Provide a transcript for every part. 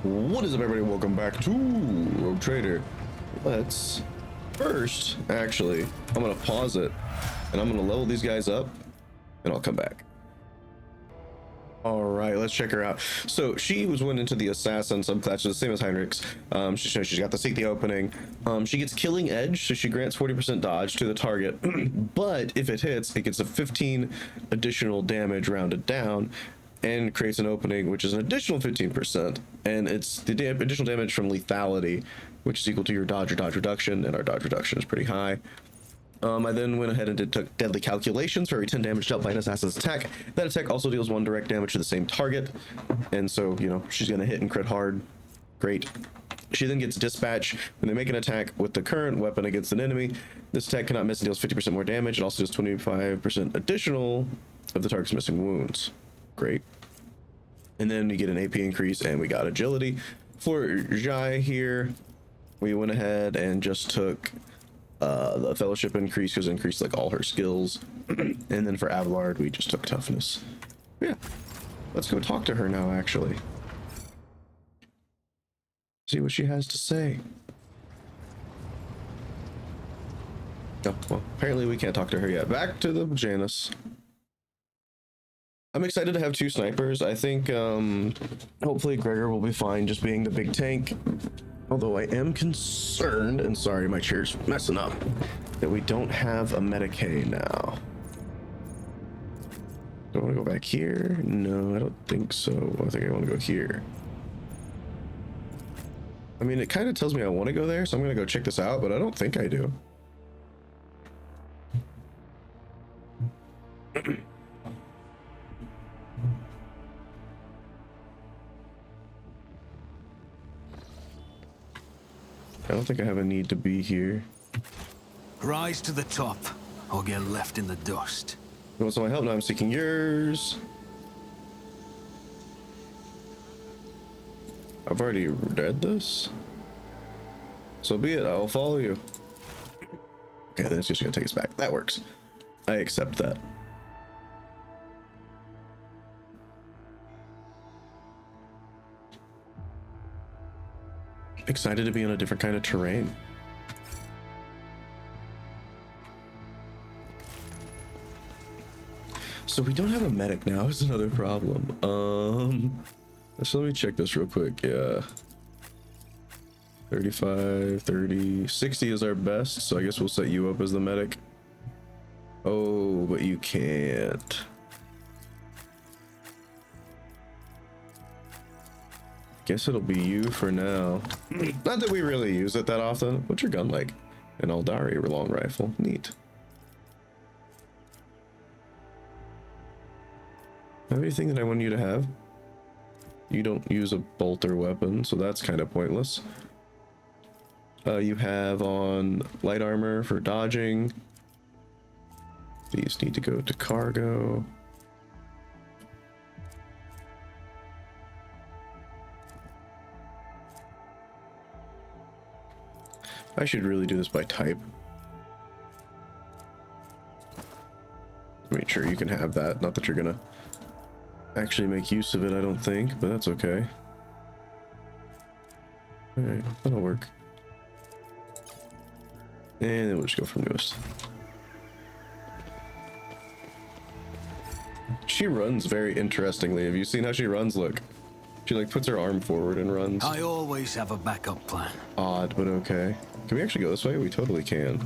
What is up, everybody? Welcome back to Rogue Trader. Let's first, actually, I'm gonna pause it and I'm gonna level these guys up and I'll come back. All right, let's check her out. So she went into the assassin subclass, the same as Heinrich's. She's got the seek the opening. She gets killing edge, so she grants 40% dodge to the target. But if it hits, it gets a 15 additional damage rounded down, and creates an opening, which is an additional 15%. And it's the additional damage from lethality, which is equal to your dodge or dodge reduction, and our dodge reduction is pretty high. I then went ahead and took deadly calculations for every 10 damage dealt by an assassin's attack. That attack also deals 1 direct damage to the same target, and so, you know, she's gonna hit and crit hard. Great. She then gets dispatch when they make an attack with the current weapon against an enemy. This attack cannot miss and deals 50% more damage. It also does 25% additional of the target's missing wounds. Great. And then you get an AP increase, and we got agility. For Jai here, we went ahead and just took the fellowship increase, because it increased like all her skills. And then for Abelard, we just took toughness. Yeah, let's go talk to her now, actually. See what she has to say. Oh, well, apparently we can't talk to her yet. Back to the Janus. I'm excited to have 2 snipers. I think hopefully Gregor will be fine just being the big tank. Although I am concerned, and sorry, my chair's messing up, that we don't have a Medicaid now. Do I want to go back here? No, I don't think so. I think I want to go here. I mean, it kind of tells me I want to go there, so I'm going to go check this out, but I don't think I do. I don't think I have a need to be here. Rise to the top, or get left in the dust. You want some of my help? Now I'm seeking yours. I've already read this. So be it, I will follow you. Okay, then it's just gonna take us back. That works. I accept that. Excited to be on a different kind of terrain. So we don't have a medic now is another problem. So let me check this real quick. Yeah, 35, 30, 60 is our best, so I guess we'll set you up as the medic. Oh, but you can't. Guess it'll be you for now. Not that we really use it that often. What's your gun like? An Aldari long rifle. Neat. Have anything that I want you to have? You don't use a bolter weapon, so that's kind of pointless. You have on light armor for dodging. These need to go to cargo. I should really do this by type. Make sure you can have that. Not that you're gonna actually make use of it, I don't think, but that's okay. Alright, that'll work. And then we'll just go from newest. She runs very interestingly. Have you seen how she runs? Look. She like puts her arm forward and runs. I always have a backup plan. Odd, but okay. Can we actually go this way? We totally can.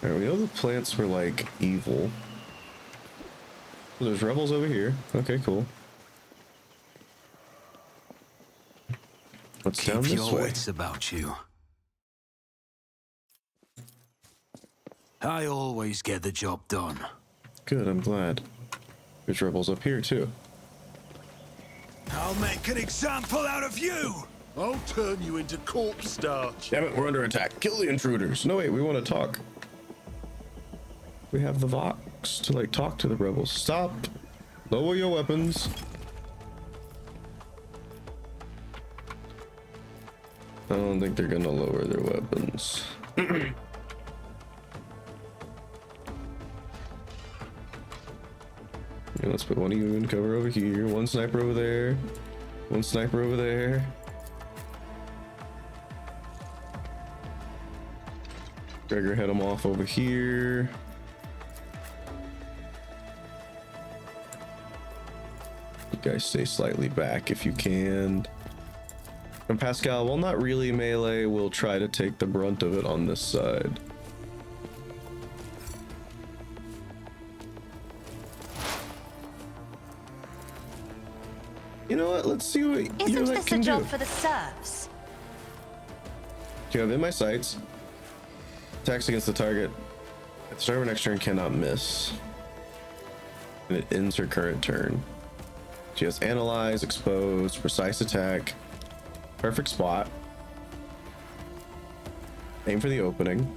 Alright, we know the plants were like evil. There's rebels over here. Okay, cool. What's down this way? Keep your wits about you. I always get the job done. Good, I'm glad. There's rebels up here too. I'll make an example out of you! I'll turn you into corpse starch. Damn it, we're under attack. Kill the intruders. No, wait, we want to talk. We have the Vox to like talk to the rebels. Stop. Lower your weapons. I don't think they're gonna lower their weapons. Yeah, let's put one of you in cover over here. One sniper over there. One sniper over there. Gregor, head him off over here. You guys stay slightly back if you can. And Pascal, while not really melee, will try to take the brunt of it on this side. You know what? Let's see what Isn't Yrliet this a can job do. for the serfs? Okay, I'm in my sights. Attacks against the target. The start of her next turn cannot miss. And it ends her current turn. She has analyze, expose, precise attack, perfect spot, aim for the opening,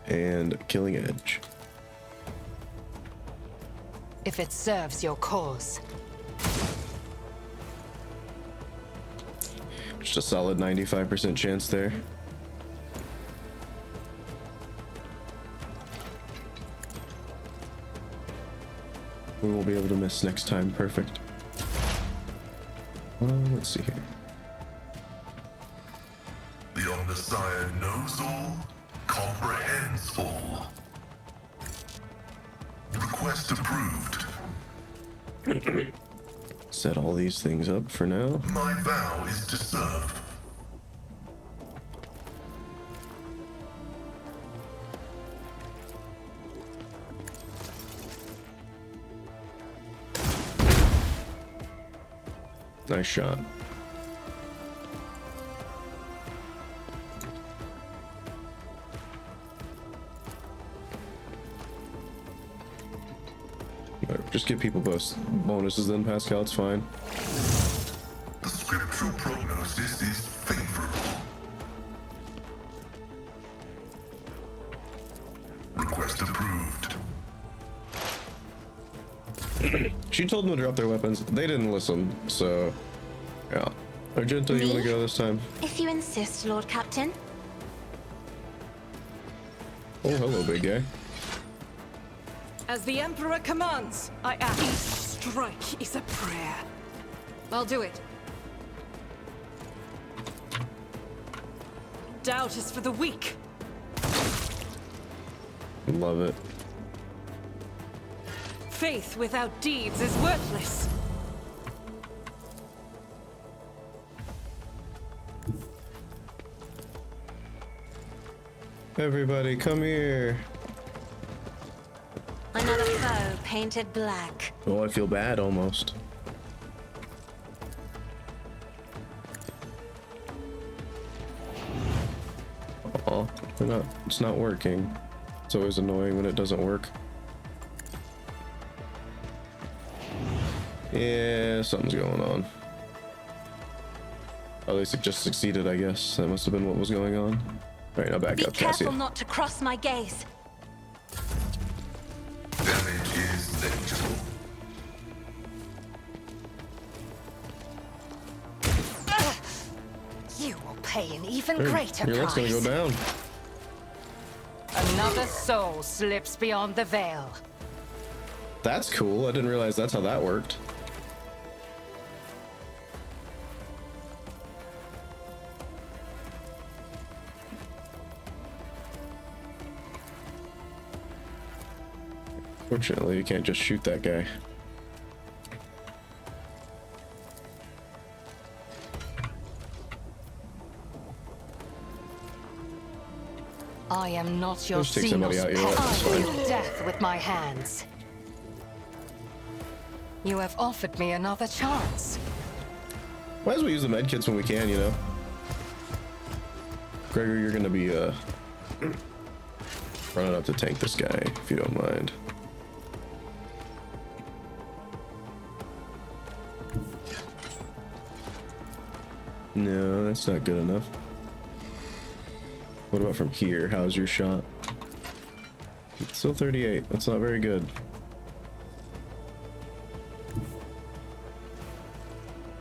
and killing edge. If it serves your cause. Just a solid 95% chance there. We won't be able to miss next time. Perfect. Let's see here. The Omniscient knows all, comprehends all. Request approved. Set all these things up for now. My vow is to serve. Nice shot. Just give people both bonuses then, Pascal, it's fine. The scriptural prognosis is favorable. Request approved. She told them to drop their weapons. They didn't listen, so yeah. Argento, you want to go this time? If you insist, Lord Captain. Oh, hello, big guy. As the Emperor commands, I act. Each strike is a prayer. I'll do it. Doubt is for the weak. Love it. Faith without deeds is worthless. Everybody, come here. Another foe painted black. Oh, I feel bad almost. Oh, it's not working. It's always annoying when it doesn't work. Yeah, something's going on. At least it just succeeded, I guess. That must have been what was going on. All right, now back Be up, careful Cassia. not to cross my gaze. Damage is negligible. You will pay an even Hey, greater your leg's price. gonna go down. Another soul slips beyond the veil. That's cool. I didn't realize that's how that worked. Fortunately, you can't just shoot that guy. I am not your Just take somebody Xenos out, you're right, pet. that's I fine. deal death with my hands. You have offered me another chance. Might as well use the medkits when we can, you know. Gregor, you're gonna be running up to tank this guy, if you don't mind. No, that's not good enough. What about from here? How's your shot? It's still 38. That's not very good.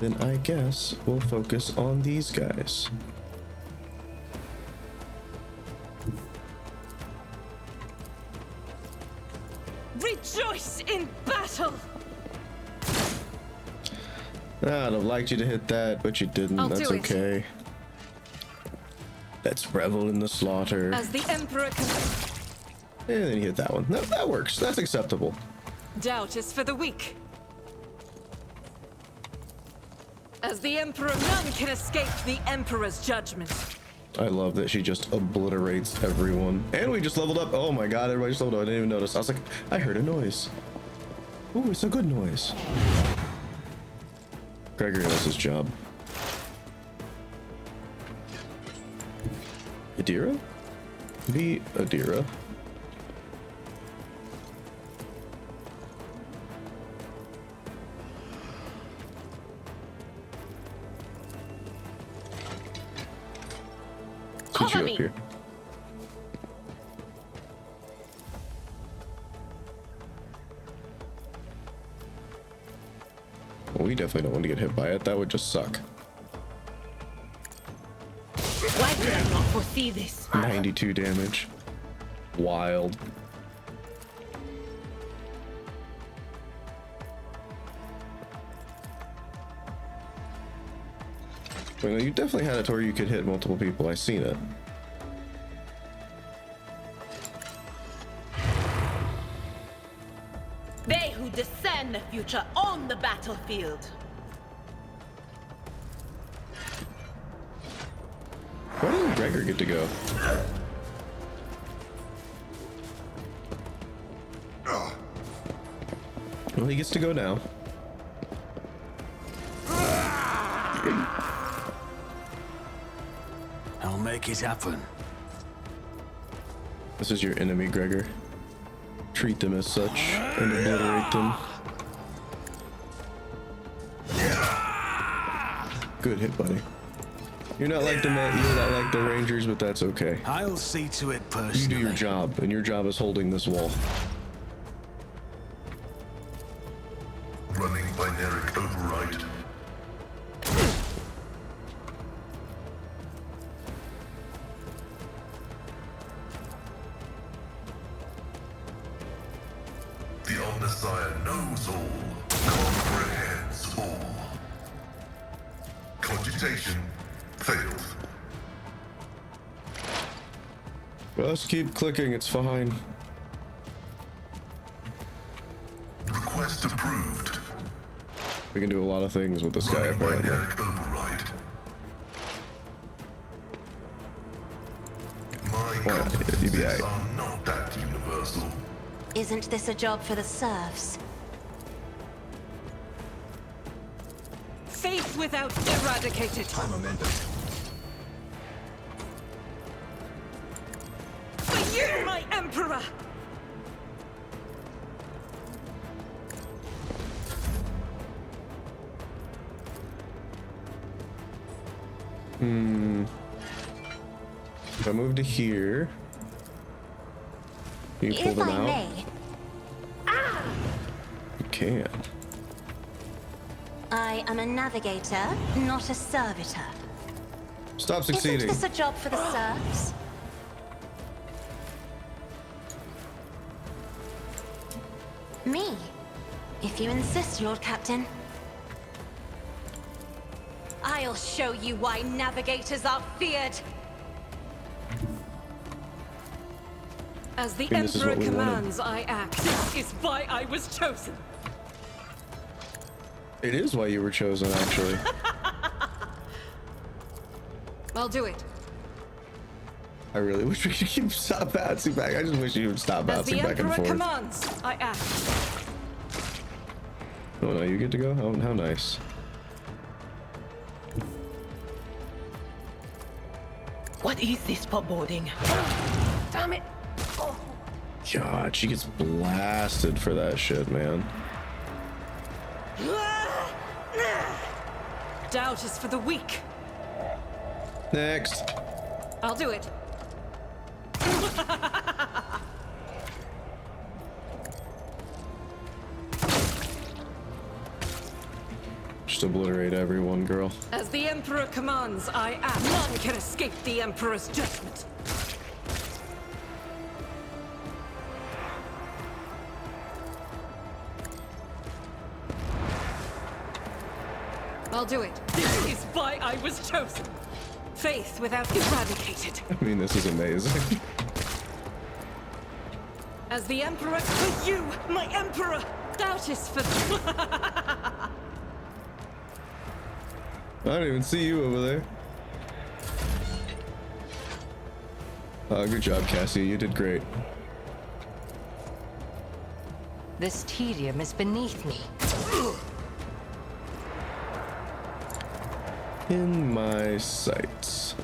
Then I guess we'll focus on these guys. Rejoice in battle! I'd have liked you to hit that, but you didn't. I'll That's do it. okay. Let's revel in the slaughter. As the Emperor And then you hit that one. No, that works. That's acceptable. doubt is for the weak. As the Emperor, none can escape the Emperor's judgment. I love that she just obliterates everyone. And we just leveled up. Oh my god, everybody just leveled up. I didn't even notice. I was like, I heard a noise. Ooh, it's a good noise. Gregory knows his job. Adira? Be Adira. Put you up here. Well, we definitely don't want to get hit by it. That would just suck. Why did I not foresee this? 92 damage. Wild. Well, you definitely had it to where you could hit multiple people. I seen it. They who discern the future own the battlefield. Why didn't Gregor get to go? Well, he gets to go now. I'll make it happen. This is your enemy, Gregor. Treat them as such and obliterate them. Good hit, buddy. You're not like the you're not like the Rangers, but that's okay. I'll see to it personally. You do your job, and your job is holding this wall. Running binary override. The Omnissiah knows all, comprehends all. Cogitation failed. Just keep clicking, it's fine. Request approved. We can do a lot of things with this guy, Running apparently. binary override. My Well, you'd be competencies aight. are not that universal. Isn't this a job for the serfs? Faith without eradicated. For you, my Emperor! If I move to here, can you pull If them I out? may, You can. I am a navigator, not a servitor. Stop Isn't succeeding. this a job for the serfs? Me, if you insist, Lord Captain. I'll show you why navigators are feared. As the think this is Emperor what we wanted. commands, I act. This is why I was chosen. It is why you were chosen, actually. I'll do it. I really wish we could keep stop bouncing back. I just wish you would stop As the bouncing back and Emperor forth. commands, I act. Oh no, you get to go? How nice. What is this foreboding? Damn it! God, she gets blasted for that shit, man. Doubt is for the weak. Next. I'll do it. Just obliterate everyone, girl. As the Emperor commands, I act. None can escape the Emperor's judgment. I'll do it. This is why I was chosen. Faith without eradicated. I mean, this is amazing. As the Emperor, for you, my Emperor! Doubt is for I don't even see you over there. Good job, Cassie. You did great. This tedium is beneath me. In my sights.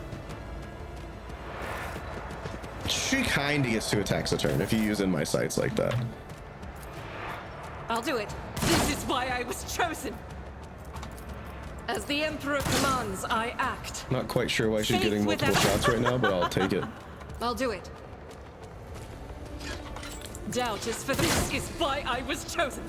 She kinda gets 2 attacks a turn if you use in my sights like that. I'll do it. This is why I was chosen. As the Emperor commands, I act. Not quite sure why she's Faith getting multiple without- shots right now, but I'll take it. I'll do it. Doubt is for this is why I was chosen.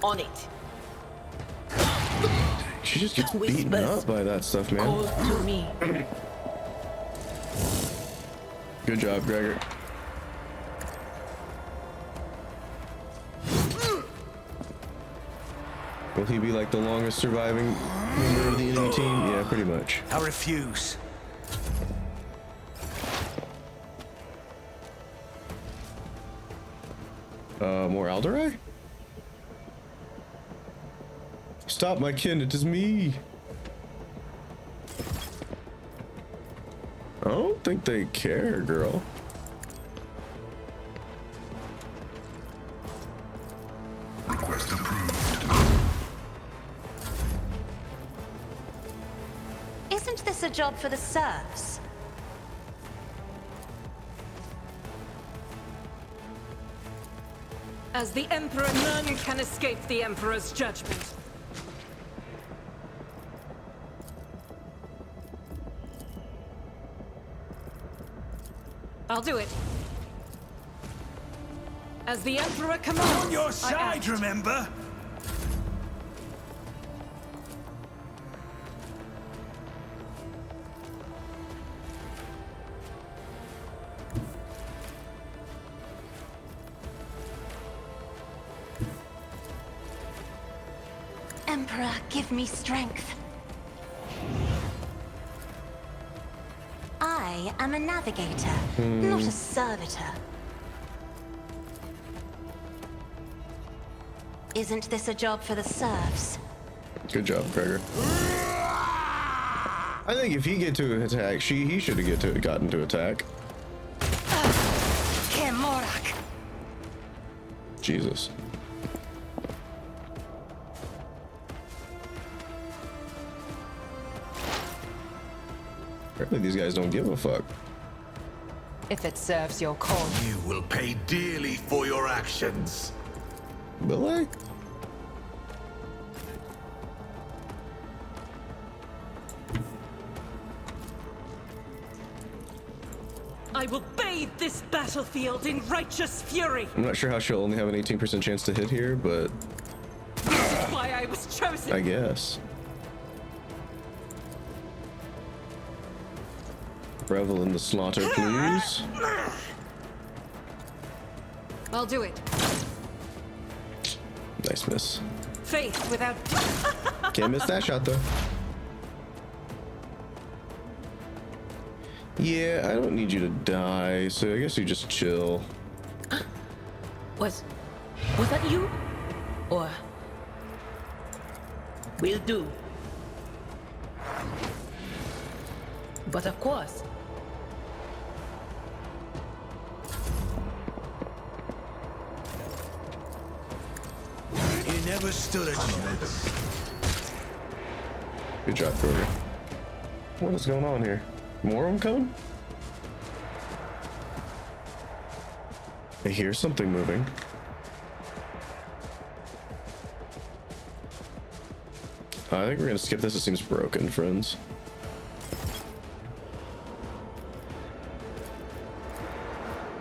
On it. She just gets Whispers. beaten up by that stuff, man. Call to me. Good job, Gregor. Will he be like the longest surviving member of the enemy team? Yeah, pretty much. I refuse. More Alderai? Stop, my kin, it is me. I don't think they care, girl. Request approved. Isn't this a job for the serfs? As the Emperor, none can escape the Emperor's judgment. I'll do it. As the Emperor commands, On your I side, act. remember? Emperor, give me strength. I am a navigator, not a servitor. Isn't this a job for the serfs? Good job, Gregor. I think if he get to attack, he should have gotten to attack. Kemorak. Jesus. Apparently these guys don't give a fuck. If it serves your cause. You will pay dearly for your actions. Will I? I will bathe this battlefield in righteous fury. I'm not sure how she'll only have an 18% chance to hit here, but This is why I was chosen. I guess. Revel in the slaughter, please. I'll do it. Nice miss. Faith without... Can't miss that shot, though. Yeah, I don't need you to die, so I guess you just chill. Was that you? Or will do. But of course. You never stood a chance. Good job, Kroger. What is going on here? More of them coming? I hear something moving. I think we're gonna skip this. It seems broken, friends.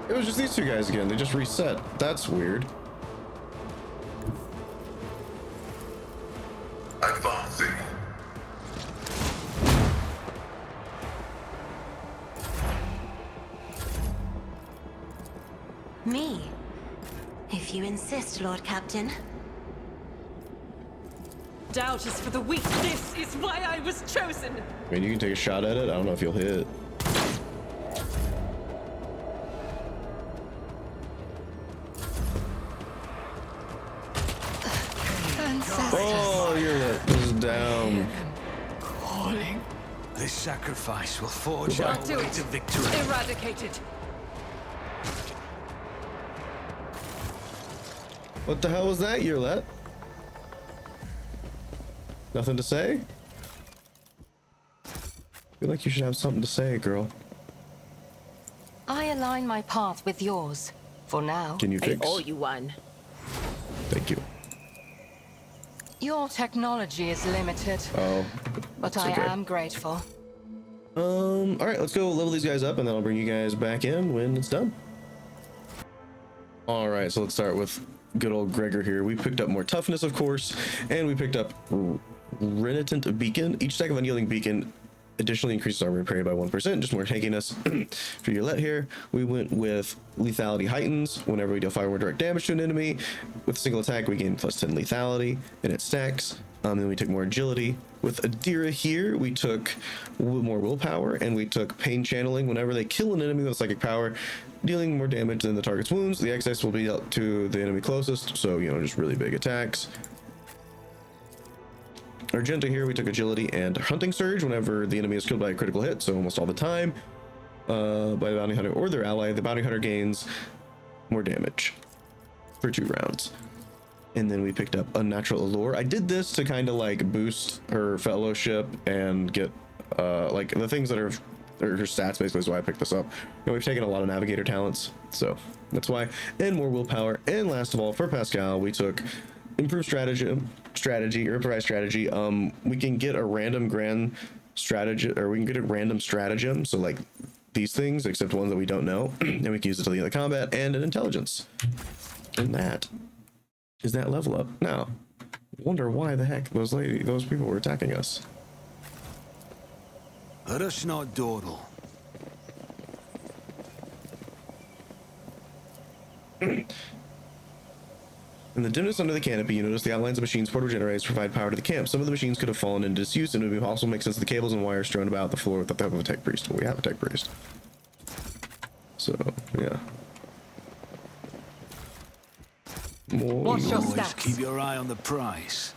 It was just these two guys again. They just reset. That's weird. Advancing. Me? If you insist, Lord Captain. Doubt is for the weak. This is why I was chosen. I mean, you can take a shot at it. I don't know if you'll hit. Oh, Yrliet is down. This sacrifice will forge our I'll do way it. to victory. Eradicated. What the hell was that, Yrliet? Nothing to say? I feel like you should have something to say, girl. I align my path with yours. For now. Can you I fix? owe you one. Thank you. Your technology is limited, Oh, but it's I okay. am grateful. All right, let's go level these guys up, and then I'll bring you guys back in when it's done. All right, so let's start with good old Gregor here. We picked up more toughness, of course, and we picked up Renitent Beacon. Each stack of unyielding beacon additionally increases armor parry by 1%, just more tankiness. For Yrliet here, we went with lethality heightens. Whenever we deal fire or direct damage to an enemy with a single attack, we gain plus 10 lethality, and it stacks. Then we took more agility. With Adira here, we took more willpower, and we took pain channeling. Whenever they kill an enemy with psychic power, dealing more damage than the target's wounds, the excess will be dealt to the enemy closest, so, you know, just really big attacks. Argenta here, we took agility and hunting surge whenever the enemy is killed by a critical hit, so almost all the time, by the bounty hunter or their ally. The bounty hunter gains more damage for 2 rounds. And then we picked up Unnatural Allure. I did this to kind of like boost her fellowship and get like the things that are her stats, basically, is why I picked this up. You know, we've taken a lot of navigator talents, so that's why. And more willpower. And last of all, for Pascal, we took improved strategy or improvised strategy. We can get a random grand strategy, or we can get a random stratagem, so like these things, except ones that we don't know, and we can use it till the end of the combat, and an intelligence. And that is that level up. Now, wonder why the heck those people were attacking us. Let us not dawdle. In the dimness under the canopy, you notice the outlines of machines portable generators provide power to the camp. Some of the machines could have fallen into disuse, and it would be possible to make sense of the cables and wires strewn about the floor without the help of a tech priest. Well, we have a tech priest. So, yeah. Watch your Always steps. keep your eye on the prize.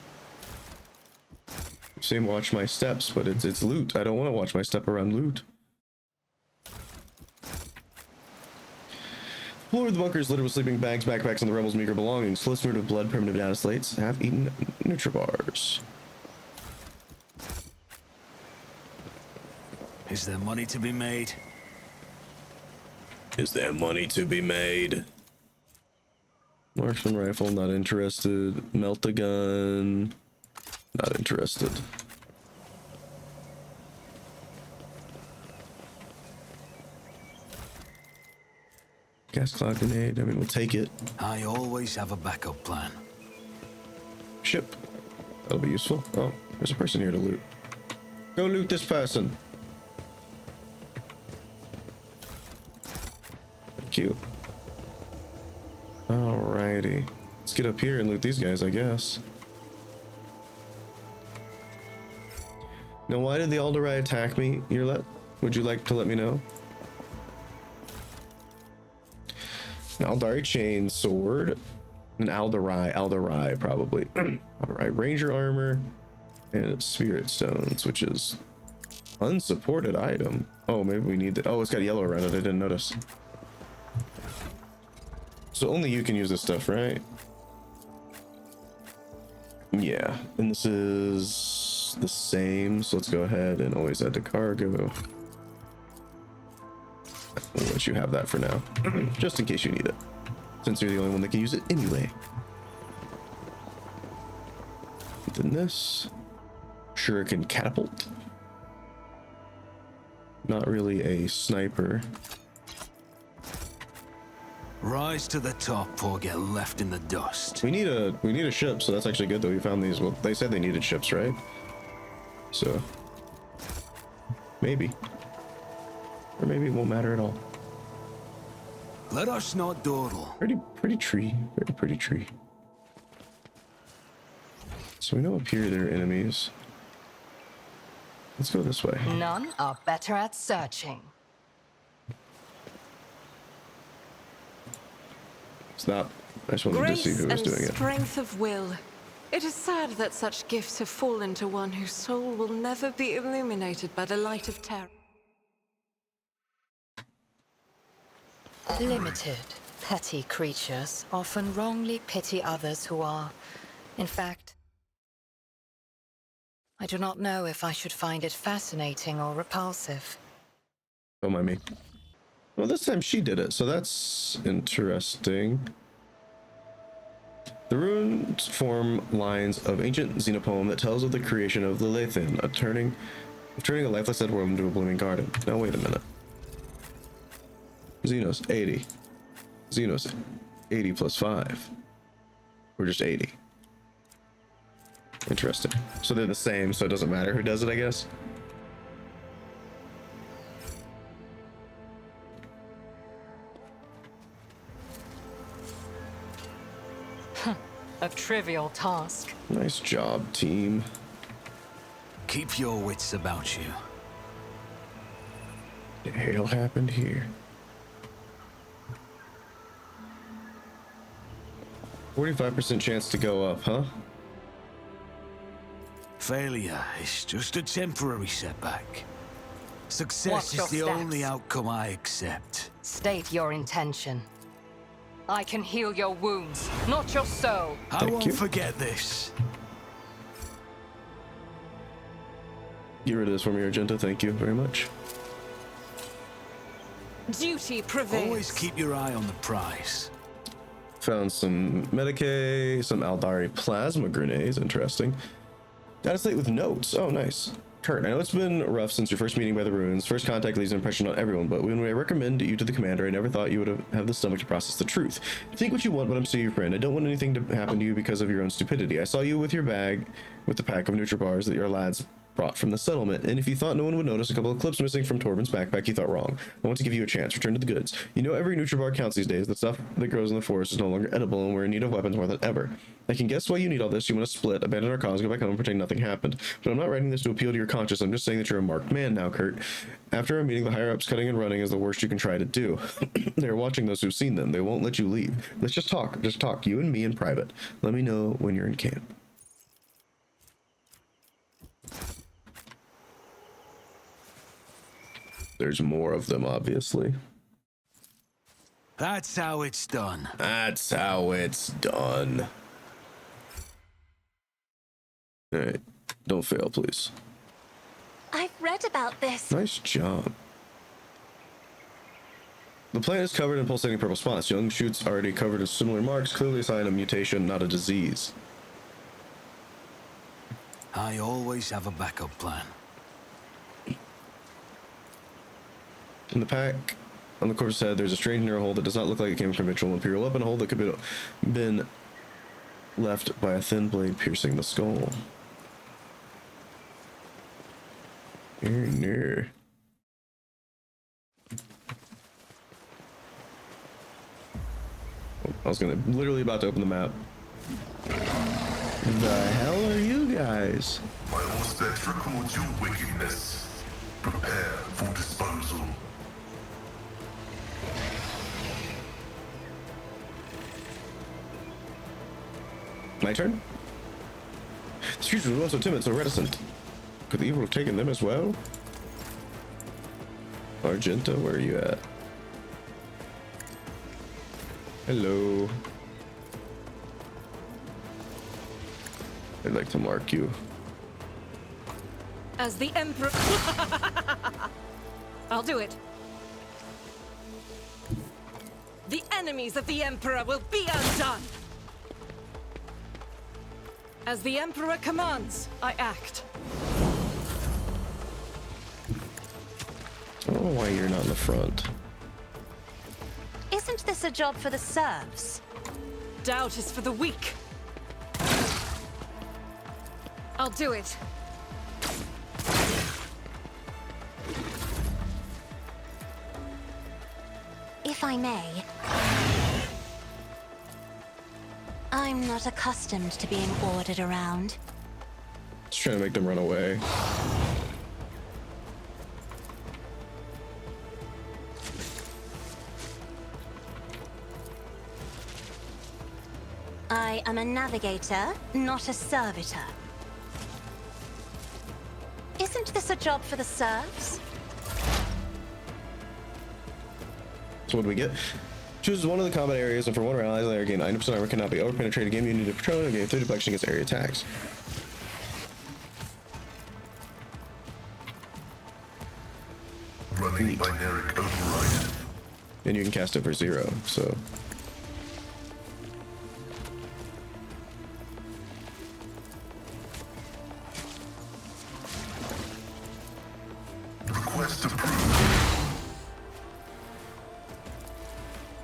Same watch my steps, but it's loot. I don't want to watch my step around loot. The floor of the bunker is littered with sleeping bags, backpacks, and the rebels' meager belongings. Full smeared with blood, primitive data slates, half-eaten Nutribars. Is there money to be made? Is there money to be made? Marksman rifle, not interested. Melt a gun, not interested. Gas cloud grenade, I mean, we'll take it. I always have a backup plan. Ship, that'll be useful. Oh, there's a person here to loot. Go loot this person. Thank you. Alrighty. Let's get up here and loot these guys, I guess. Now, why did the Alderai attack me, Yrliet? Would you like to let me know? An Aldari chain sword. An Alderai probably. Alderai ranger armor. And spirit stones, which is unsupported item. Oh, maybe we need that. Oh, it's got yellow around it. I didn't notice. So only you can use this stuff, right? Yeah, and this is the same, so let's go ahead and always add to cargo. We'll let you have that for now, just in case you need it, since you're the only one that can use it anyway. Then this shuriken catapult. Not really a sniper. Rise to the top or get left in the dust. We need a ship, so that's actually good that we found these. Well, they said they needed ships, right? So maybe, or maybe it won't matter at all. Let us not dawdle. Pretty tree. Very pretty tree. So we know up here there are enemies. Let's go this way. None are better at searching. It's not. I just wanted to see Grace who was and doing it. strength of will. It is sad that such gifts have fallen to one whose soul will never be illuminated by the light of terror. Limited, petty creatures often wrongly pity others who are, in fact, I do not know if I should find it fascinating or repulsive. Don't mind me. Well, this time she did it, so that's interesting. The runes form lines of ancient Xenopoem that tells of the creation of the Lathan, turning a lifeless dead world into a blooming garden. Now wait a minute. Xenos 80. Xenos 80 plus 5. Or just 80. Interesting. So they're the same, so it doesn't matter who does it, I guess. A trivial task. Nice job, team. Keep your wits about you. The hell happened here? 45% chance to go up, huh? Failure is just a temporary setback. Success Watch is your the steps. only outcome I accept. State your intention. I can heal your wounds, not your soul. I won't you. forget this. Get rid of this for me, Argenta. Thank you very much. Duty prevails. Always keep your eye on the prize. Found some Medicae, some Aldari plasma grenades. Interesting. Data slate with notes. Oh, nice. Kurt, I know it's been rough since your first meeting by the ruins. First contact leaves an impression on everyone, but when I recommend you to the commander, I never thought you would have the stomach to process the truth. Think what you want, but I'm still your friend. I don't want anything to happen to you because of your own stupidity. I saw you with your bag, with the pack of Nutribars that your lads brought from the settlement, and if you thought no one would notice a couple of clips missing from Torben's backpack, you thought wrong. I want to give you a chance. Return to the goods. You know every Nutribar counts these days. The stuff that grows in the forest is no longer edible, and we're in need of weapons more than ever. I can guess why you need all this. You want to split, abandon our cause, go back home, and pretend nothing happened. But I'm not writing this to appeal to your conscience. I'm just saying that you're a marked man now, Kurt. After our meeting, the higher-ups, cutting and running is the worst you can try to do. They're watching those who've seen them. They won't let you leave. Let's just talk. Just talk. You and me in private. Let me know when you're in camp. There's more of them, obviously. That's how it's done. That's how it's done. Alright. Don't fail, please. I've read about this. Nice job. The plant is covered in pulsating purple spots. Young shoots already covered in similar marks, clearly a sign of mutation, not a disease. I always have a backup plan. In the pack, on the corpse's head, there's a strange narrow hole that does not look like it came from conventional Imperial weapon, a hole that could have been left by a thin blade piercing the skull. Near. I was literally about to open the map. The hell are you guys? My Austet records your wickedness. Prepare for disposal. My turn? These creatures were also timid, so reticent. Could the evil have taken them as well? Argenta, where are you at? Hello. I'd like to mark you. As the Emperor... I'll do it. The enemies of the Emperor will be undone. As the Emperor commands, I act. I don't know why you're not in the front. Isn't this a job for the serfs? Doubt is for the weak. I'll do it. If If I may, I'm not accustomed to being ordered around. Just trying to make them run away. I am a navigator, not a servitor. Isn't this a job for the serfs? So what do we get? Choose one of the combat areas, and for one of our allies, they gain 90% armor, cannot be over-penetrated. Game you need to patrol and gain 30 deflection against area attacks. Running binaric override. And you can cast it for 0, so... Request approved.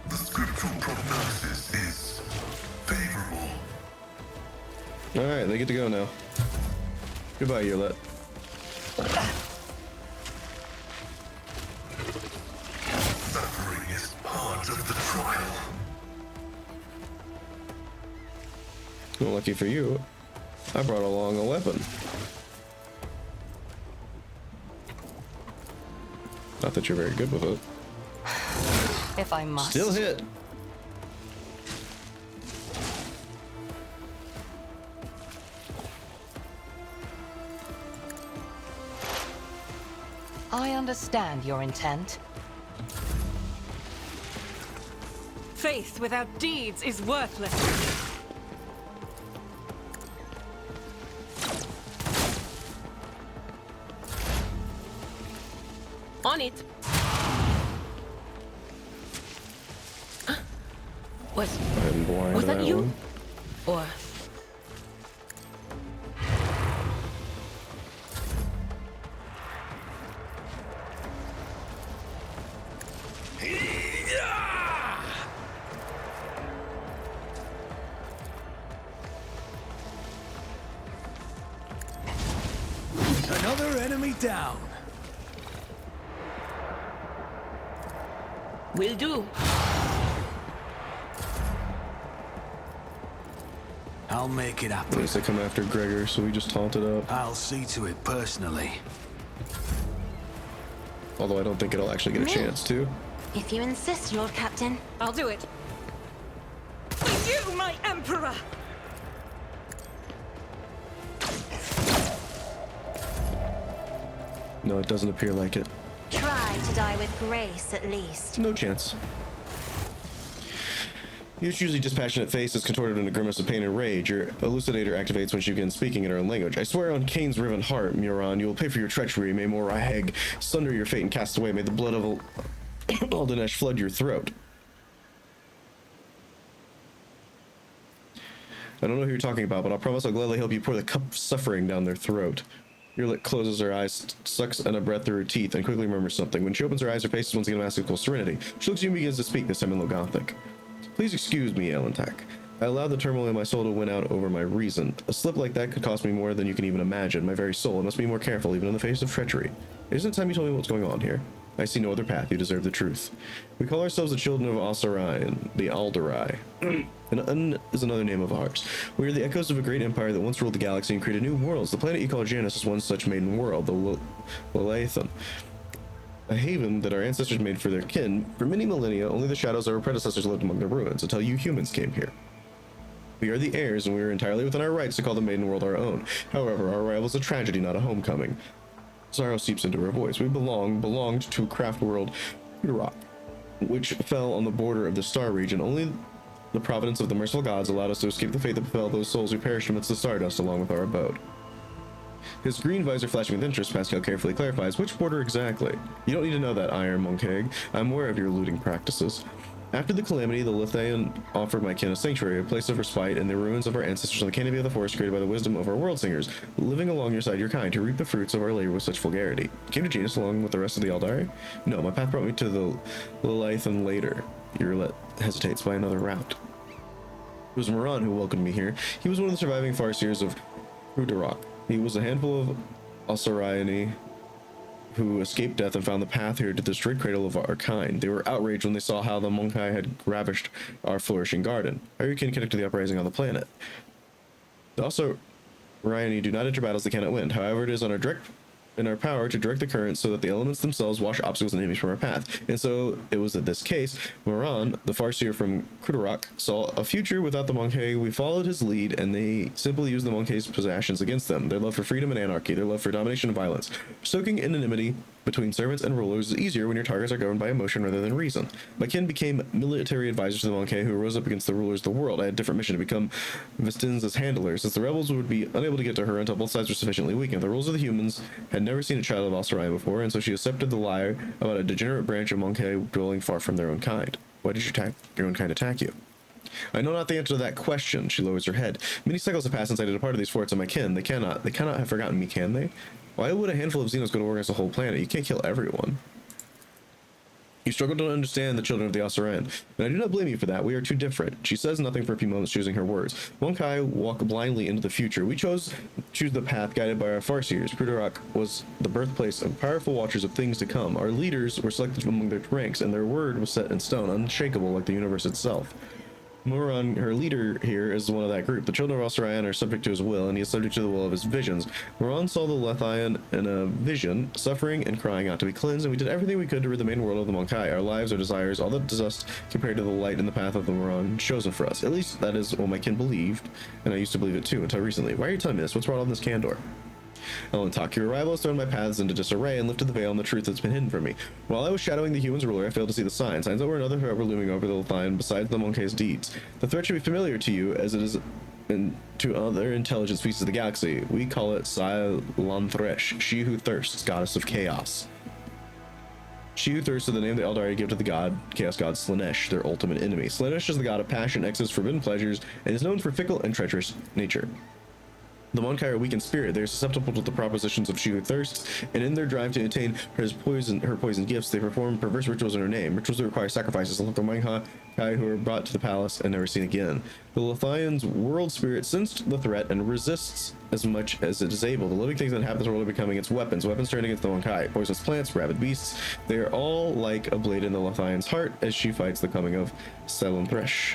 The scriptural prognosis is favorable. Alright, they get to go now. Goodbye, Yrliet. Suffering is part of the trial. Well, lucky for you, I brought along a weapon. Not that you're very good with it. If I must. Still hit. I understand your intent. Faith without deeds is worthless. On it. I'm blind Was to that you? one. Or Another enemy down. will do. I'll make it At happen. least they come after Gregor, so we just taunted up. I'll see to it personally. Although I don't think it'll actually get a chance to. If you insist, Lord Captain. I'll do it. For you, my Emperor! No, it doesn't appear like it. Try to die with grace, at least. No chance. Your usually dispassionate face is contorted in a grimace of pain and rage. Your elucidator activates when she begins speaking in her own language. I swear on Cain's riven heart, Muron, you will pay for your treachery. May Moraheg sunder your fate and cast away. May the blood of Aldanesh flood your throat. I don't know who you're talking about, but I'll promise I'll gladly help you pour the cup of suffering down their throat. Yrliet closes her eyes, sucks in a breath through her teeth, and quickly remembers something. When she opens her eyes, her face is once again a mask of cool serenity. She looks at you and begins to speak, this time in Low Gothic. Please excuse me, Owlcat. I allowed the turmoil in my soul to win out over my reason. A slip like that could cost me more than you can even imagine. My very soul must be more careful, even in the face of treachery. Isn't it time you told me what's going on here? I see no other path. You deserve the truth. We call ourselves the children of Ossarai and the Alderai. And is another name of ours. We are the echoes of a great empire that once ruled the galaxy and created new worlds. The planet you call Janus is one such maiden world, the Lalaethan. A haven that our ancestors made for their kin. For many millennia, only the shadows of our predecessors lived among the ruins, until you humans came here. We are the heirs, and we are entirely within our rights to call the maiden world our own. However, our arrival is a tragedy, not a homecoming. Sorrow seeps into her voice. We belonged to a craft world, Rock, which fell on the border of the star region. Only the providence of the merciful gods allowed us to escape the fate that befell those souls who perished amidst the stardust along with our abode. His green visor flashing with interest, Pascal carefully clarifies, which border exactly? You don't need to know that, Iron Monkeg. I'm aware of your looting practices. After the calamity, the Lithaean offered my kin a sanctuary, a place of respite, in the ruins of our ancestors on the canopy of the forest created by the wisdom of our world singers, living along your side, your kind, to reap the fruits of our labor with such vulgarity. Came to Janus along with the rest of the Aldari? No, my path brought me to the Lalaethan later. Yrliet hesitates by another route. It was Moran who welcomed me here. He was one of the surviving Farseers of Rudarok. He was a handful of Osariani who escaped death and found the path here to the destroyed cradle of our kind. They were outraged when they saw how the Monkai had ravished our flourishing garden. How you can connect to the uprising on the planet. Also, Ryani do not enter battles they cannot win. However, it is in our power to direct the current so that the elements themselves wash obstacles and enemies from our path. And so it was in this case, Moran, the Farseer from Kudarok, saw a future without the Monkei. We followed his lead, and they simply used the Monkei's possessions against them. Their love for freedom and anarchy, their love for domination and violence. Stoking anonymity between servants and rulers is easier when your targets are governed by emotion rather than reason. My kin became military advisors to the Monkei, who rose up against the rulers of the world. I had a different mission to become Vistin's handlers, since the rebels would be unable to get to her until both sides were sufficiently weakened. The rules of the humans had never seen a child of Osirian before, and so she accepted the lie about a degenerate branch of Monkei dwelling far from their own kind. Why did your own kind attack you? I know not the answer to that question. She lowers her head. Many cycles have passed since I departed these forts of my kin. They cannot have forgotten me, can they? Why would a handful of Xenos go to war against the whole planet? You can't kill everyone. You struggle to understand the children of the Osirian, and I do not blame you for that. We are too different. She says nothing for a few moments, choosing her words. Monkai walk blindly into the future. We choose the path guided by our Farseers. Kudarok was the birthplace of powerful watchers of things to come. Our leaders were selected from among their ranks, and their word was set in stone, unshakable like the universe itself. Moran, her leader here, is one of that group. The children of Osirian are subject to his will, and he is subject to the will of his visions. Moran saw the Lethian in a vision, suffering and crying out to be cleansed, and we did everything we could to rid the main world of the Monkai. Our lives, our desires, all that dust compared to the light in the path of the Moran chosen for us. At least that is what my kin believed, and I used to believe it too until recently. Why are you telling me this? What's wrong on this candor? Elentak, your arrival has thrown my paths into disarray and lifted the veil on the truth that's been hidden from me. While I was shadowing the humans' ruler, I failed to see the signs that were another threat were looming over the Lethian besides the Monkei's deeds. The threat should be familiar to you, as it is to other intelligent species of the galaxy. We call it Sai-Lanthresh, she who thirsts, goddess of chaos. She who thirsts is the name the Eldari give to the chaos god Slanesh, their ultimate enemy. Slanesh is the god of passion, excess, forbidden pleasures, and is known for fickle and treacherous nature. The Monkai are weak in spirit. They are susceptible to the propositions of she who thirsts, and in their drive to attain her poison gifts, they perform perverse rituals in her name. Rituals that require sacrifices, like the Monkai who are brought to the palace and never seen again. The Lethian's world spirit sensed the threat and resists as much as it is able. The living things that inhabit this world are becoming its weapons. Weapons turned against the Monkai. Poisonous plants, rabid beasts. They are all like a blade in the Lethian's heart as she fights the coming of Sai-Lanthresh.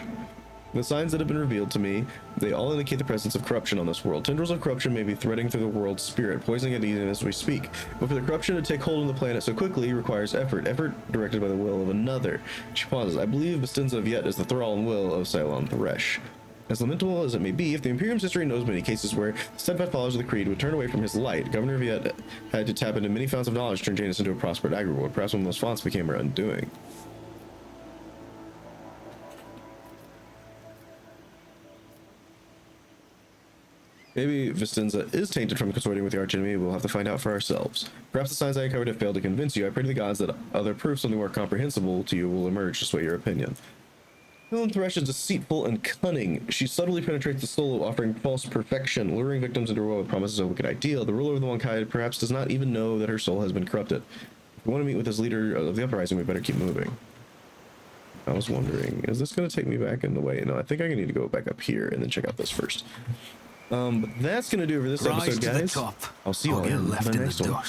The signs that have been revealed to me, they all indicate the presence of corruption on this world. Tendrils of corruption may be threading through the world's spirit, poisoning it even as we speak. But for the corruption to take hold on the planet so quickly requires effort directed by the will of another. She pauses. I believe Bastinza of Yet is the thrall and will of Sai-Lanthresh. As lamentable as it may be, if the Imperium's history knows many cases where steadfast followers of the Creed would turn away from his light, Governor of Yet had to tap into many founts of knowledge to turn Janus into a prospered agri-world. Perhaps one of those fonts became her undoing. Maybe Vistinza is tainted from consorting with the archenemy. We'll have to find out for ourselves. Perhaps the signs I uncovered have failed to convince you. I pray to the gods that other proofs, something more comprehensible to you, will emerge to sway your opinion. Thresh is deceitful and cunning. She subtly penetrates the soul, offering false perfection, luring victims into a world with promises of a wicked ideal. The ruler of the Monkai perhaps does not even know that her soul has been corrupted. If we want to meet with this leader of the uprising, we better keep moving. I was wondering, is this going to take me back in the way? No, I think I need to go back up here and then check out this first. But that's going to do it for this episode, guys. I'll see you all in the next one.